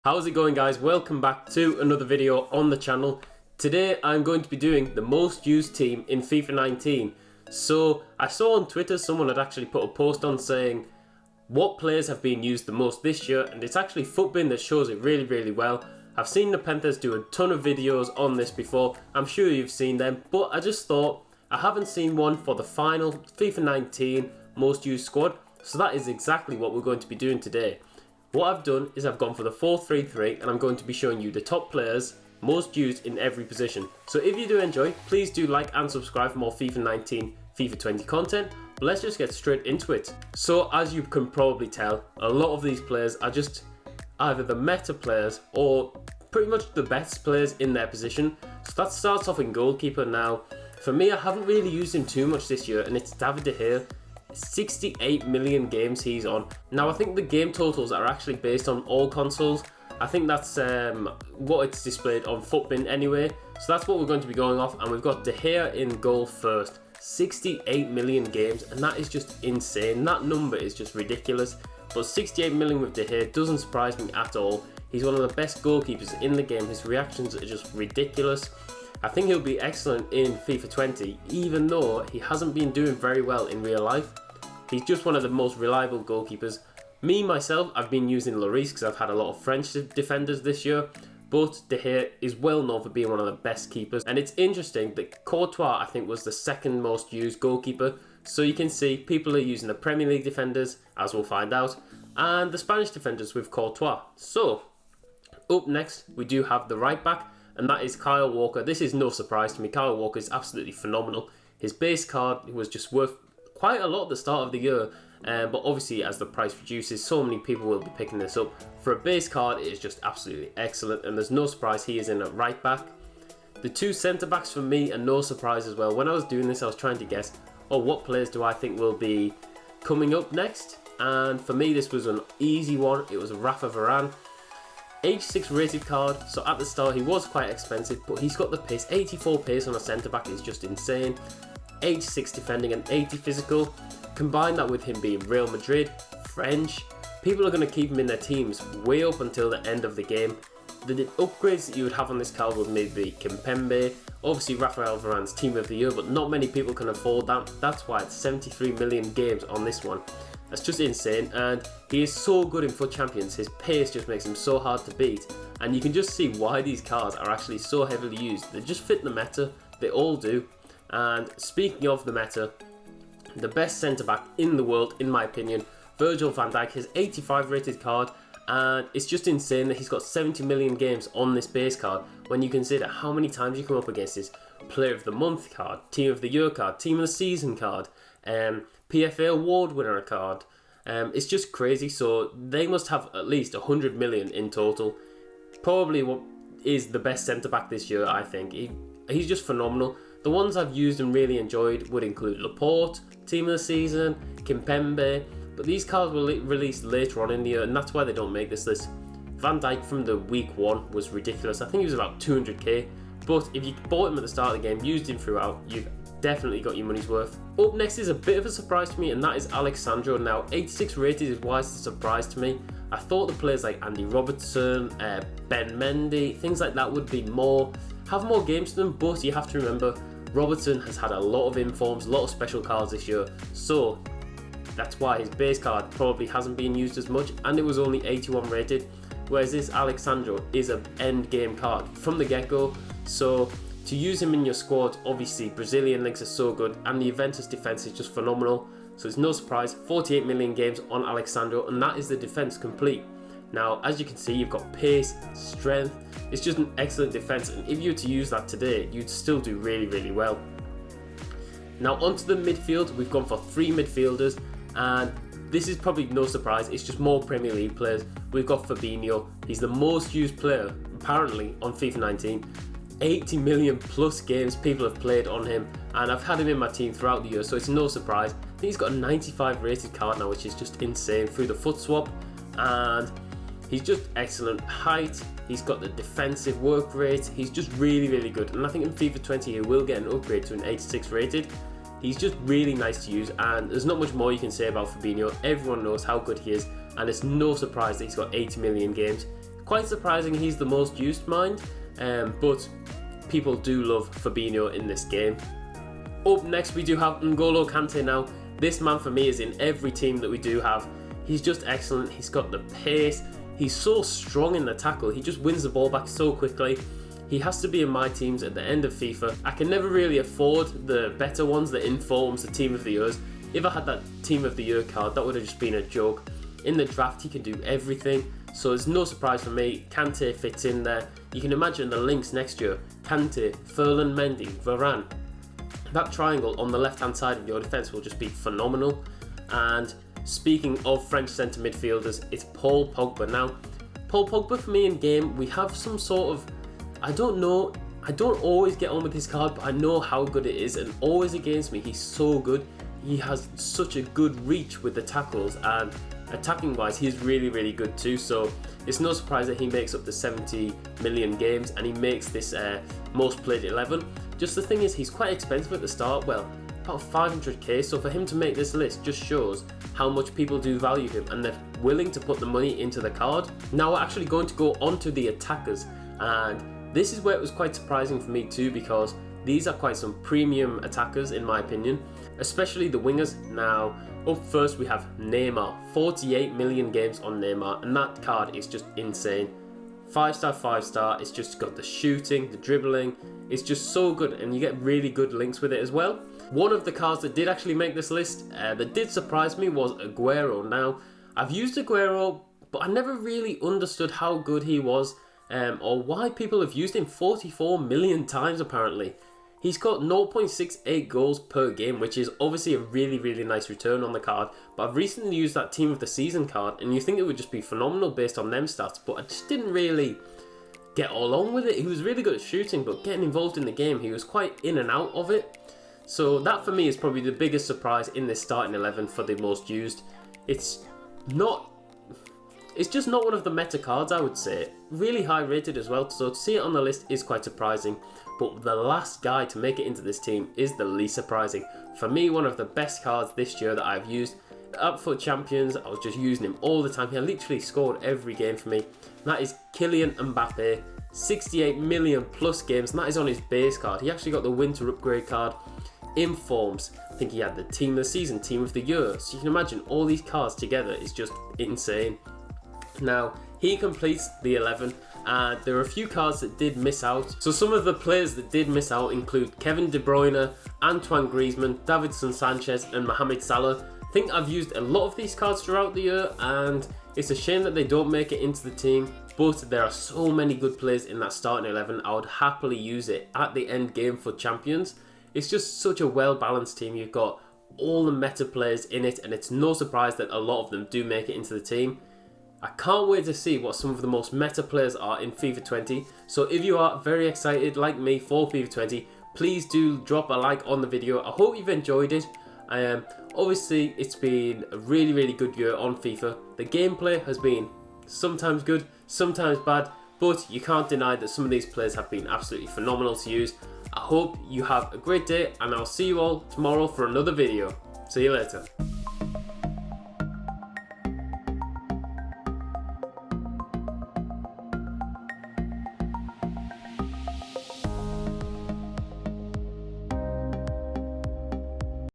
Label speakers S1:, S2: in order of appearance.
S1: How's it going, guys? Welcome back to another video on the channel. Today I'm going to be doing the most used team in FIFA 19. So I saw on Twitter someone had actually put a post on saying what players have been used the most this year, and it's actually Footbin that shows it really well. I've seen the Panthers do a ton of videos on this before. I'm sure you've seen them, but I just thought I haven't seen one for the final FIFA 19 most used squad, so that is exactly what we're going to be doing today. What I've done is I've gone for the 4-3-3 and I'm going to be showing you the top players most used in every position. So if you do enjoy, please do like and subscribe for more FIFA 19, FIFA 20 content. But let's just get straight into it. So as you can probably tell, a lot of these players are just either the meta players or pretty much the best players in their position. So that starts off in goalkeeper. Now, for me, I haven't really used him too much this year, and it's David De Gea. 68 million games he's on. Now I think the game totals are actually based on all consoles. I think that's what it's displayed on Footbin anyway. So that's what we're going to be going off, and we've got De Gea in goal first. 68 million games, and that is just insane. That number is just ridiculous. But 68 million with De Gea doesn't surprise me at all. He's one of the best goalkeepers in the game. His reactions are just ridiculous. I think he'll be excellent in FIFA 20, even though he hasn't been doing very well in real life. He's just one of the most reliable goalkeepers. Me, myself, I've been using Lloris because I've had a lot of French defenders this year, but De Gea is well known for being one of the best keepers. And it's interesting that Courtois, I think, was the second most used goalkeeper. So you can see people are using the Premier League defenders, as we'll find out, and the Spanish defenders with Courtois. So, up next, we do have the right back, and that is Kyle Walker. This is no surprise to me. Kyle Walker is absolutely phenomenal. His base card was just worth quite a lot at the start of the year, but obviously as the price reduces, so many people will be picking this up. For a base card, it is just absolutely excellent, and there's no surprise he is in at right back. The two centre backs for me are no surprise as well. When I was doing this, I was trying to guess, what players do I think will be coming up next? And for me, this was an easy one. It was Rafa Varane. 86 rated card, so at the start he was quite expensive, but he's got the pace. 84 pace on a centre back is just insane. 86 defending and 80 physical. Combine that with him being Real Madrid, French, people are going to keep him in their teams way up until the end of the game. The upgrades that you would have on this card would maybe be Kimpembe, obviously Raphael Varane's team of the year, but not many people can afford that. That's why it's 73 million games on this one. That's just insane, and he is so good in FUT Champions. His pace just makes him so hard to beat, and you can just see why these cards are actually so heavily used. They just fit the meta, they all do. And speaking of the meta, the best centre-back in the world, in my opinion, Virgil van Dijk, his 85 rated card, and it's just insane that he's got 70 million games on this base card when you consider how many times you come up against his Player of the Month card, Team of the Year card, Team of the Season card, PFA Award winner card. It's just crazy. So they must have at least 100 million in total. Probably what is the best centre-back this year, I think. He's just phenomenal. The ones I've used and really enjoyed would include Laporte, Team of the Season, Kimpembe, but these cards were released later on in the year, and that's why they don't make this list. Van Dijk from the week 1 was ridiculous. I think he was about 200k, but if you bought him at the start of the game, used him throughout, you've definitely got your money's worth. Up next is a bit of a surprise to me, and that is Alexandro. Now, 86 rated is why it's a surprise to me. I thought the players like Andy Robertson, Ben Mendy, things like that would have more games to them, but you have to remember Robertson has had a lot of informs, a lot of special cards this year, so that's why his base card probably hasn't been used as much, and it was only 81 rated, whereas this Alexandro is an end game card from the get-go. So to use him in your squad, obviously Brazilian links are so good, and the Juventus defense is just phenomenal, so it's no surprise 48 million games on Alexandro, and that is the defense complete. Now, as you can see, you've got pace, strength. It's just an excellent defense, and if you were to use that today, you'd still do really well. Now onto the midfield, we've gone for 3 midfielders, and this is probably no surprise, it's just more Premier League players. We've got Fabinho. He's the most used player apparently on FIFA 19. 80 million plus games people have played on him, and I've had him in my team throughout the year, so it's no surprise. I think he's got a 95 rated card now, which is just insane through the FUT swap, and he's just excellent. Height, he's got the defensive work rate, he's just really good, and I think in FIFA 20 he will get an upgrade to an 86 rated. He's just really nice to use, and there's not much more you can say about Fabinho. Everyone knows how good he is, and it's no surprise that he's got 80 million games. Quite surprising he's the most used, mind, but people do love Fabinho in this game. Up next we do have N'Golo Kante. Now this man for me is in every team that we do have. He's just excellent, he's got the pace, he's so strong in the tackle, he just wins the ball back so quickly. He has to be in my teams at the end of FIFA. I can never really afford the better ones, the Informs, the Team of the Years. If I had that Team of the Year card, that would have just been a joke. In the draft, he can do everything, so it's no surprise for me. Kante fits in there. You can imagine the links next year. Kante, Ferland Mendy, Varane. That triangle on the left-hand side of your defence will just be phenomenal. And speaking of French centre midfielders, it's Paul Pogba. Now, Paul Pogba for me in game, we have some sort of, I don't know, I don't always get on with his card, but I know how good it is, and always against me, he's so good. He has such a good reach with the tackles, and attacking wise, he's really good too. So it's no surprise that he makes up the 70 million games, and he makes this most played 11. Just the thing is, he's quite expensive at the start, well, about 500k, so for him to make this list just shows how much people do value him, and they're willing to put the money into the card. Now we're actually going to go on to the attackers, and this is where it was quite surprising for me too, because these are quite some premium attackers in my opinion, especially the wingers. Now up first we have Neymar, 48 million games on Neymar, and that card is just insane. 5-star, 5-star, it's just got the shooting, the dribbling, it's just so good, and you get really good links with it as well. One of the cards that did actually make this list, that did surprise me, was Aguero. Now I've used Aguero, but I never really understood how good he was, or why people have used him 44 million times apparently. He's got 0.68 goals per game, which is obviously a really nice return on the card, but I've recently used that Team of the Season card, and you think it would just be phenomenal based on them stats, but I just didn't really get along with it. He was really good at shooting, but getting involved in the game, he was quite in and out of it. So that for me is probably the biggest surprise in this starting 11 for the most used. It's just not one of the meta cards, I would say. Really high rated as well, so to see it on the list is quite surprising. But the last guy to make it into this team is the least surprising. For me, one of the best cards this year that I've used. Up for Champions, I was just using him all the time. He literally scored every game for me. And that is Kylian Mbappe. 68 million plus games, and that is on his base card. He actually got the Winter Upgrade card. Informs, I think he had the Team of the Season, Team of the Year. So you can imagine all these cards together is just insane. Now, he completes the 11, and there are a few cards that did miss out. So some of the players that did miss out include Kevin De Bruyne, Antoine Griezmann, Davinson Sanchez and Mohamed Salah. I think I've used a lot of these cards throughout the year, and it's a shame that they don't make it into the team, but there are so many good players in that starting 11. I would happily use it at the end game for Champions. It's just such a well-balanced team. You've got all the meta players in it, and it's no surprise that a lot of them do make it into the team. I can't wait to see what some of the most meta players are in FIFA 20. So if you are very excited like me for FIFA 20, please do drop a like on the video. I hope you've enjoyed it. Obviously it's been a really good year on FIFA. The gameplay has been sometimes good, sometimes bad, but you can't deny that some of these players have been absolutely phenomenal to use. I hope you have a great day, and I'll see you all tomorrow for another video. See you later.